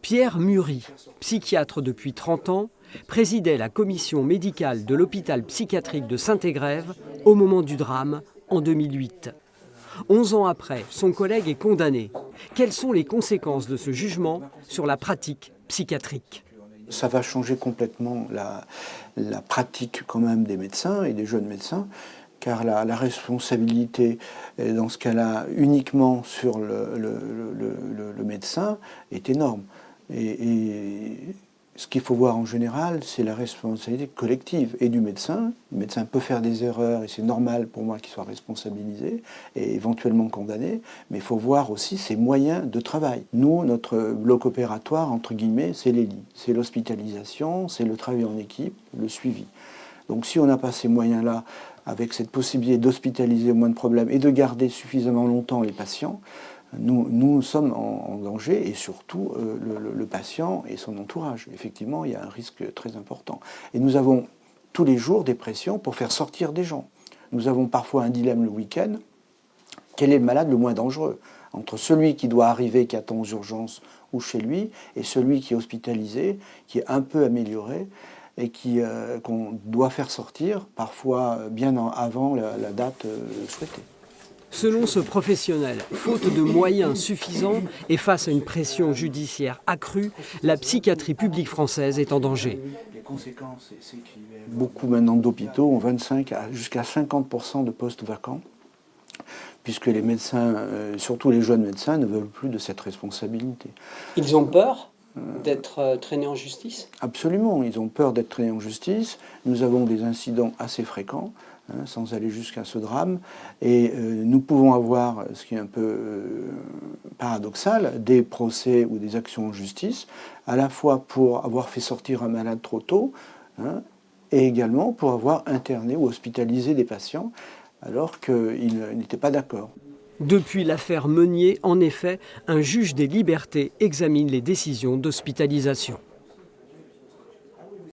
Pierre Muri, psychiatre depuis 30 ans, présidait la commission médicale de l'hôpital psychiatrique de Saint-Égrève au moment du drame en 2008. 11 ans après, son collègue est condamné. Quelles sont les conséquences de ce jugement sur la pratique psychiatrique ? Ça va changer complètement la pratique quand même des médecins et des jeunes médecins, car la responsabilité, dans ce cas-là, uniquement sur le médecin, est énorme. Et ce qu'il faut voir en général, c'est la responsabilité collective et du médecin. Le médecin peut faire des erreurs et c'est normal pour moi qu'il soit responsabilisé et éventuellement condamné, mais il faut voir aussi ses moyens de travail. Nous, notre bloc opératoire, entre guillemets, c'est les lits, c'est l'hospitalisation, c'est le travail en équipe, le suivi. Donc si on n'a pas ces moyens-là, avec cette possibilité d'hospitaliser au moins de problèmes et de garder suffisamment longtemps les patients, nous sommes en danger, et surtout le patient et son entourage. Effectivement, il y a un risque très important. Et nous avons tous les jours des pressions pour faire sortir des gens. Nous avons parfois un dilemme le week-end. Quel est le malade le moins dangereux ? Entre celui qui doit arriver, qui attend aux urgences ou chez lui, et celui qui est hospitalisé, qui est un peu amélioré, et qu'on doit faire sortir, parfois bien avant la date souhaitée. Selon ce professionnel, faute de moyens suffisants et face à une pression judiciaire accrue, la psychiatrie publique française est en danger. Les conséquences, c'est qu'il y a beaucoup maintenant d'hôpitaux ont 25 jusqu'à 50% de postes vacants, puisque les médecins, surtout les jeunes médecins, ne veulent plus de cette responsabilité. Ils ont peur d'être traînés en justice ? Absolument, ils ont peur d'être traînés en justice. Nous avons des incidents assez fréquents, sans aller jusqu'à ce drame. Et nous pouvons avoir, ce qui est un peu paradoxal, des procès ou des actions en justice, à la fois pour avoir fait sortir un malade trop tôt, et également pour avoir interné ou hospitalisé des patients, alors qu'ils n'étaient pas d'accord. Depuis l'affaire Meunier, en effet, un juge des libertés examine les décisions d'hospitalisation.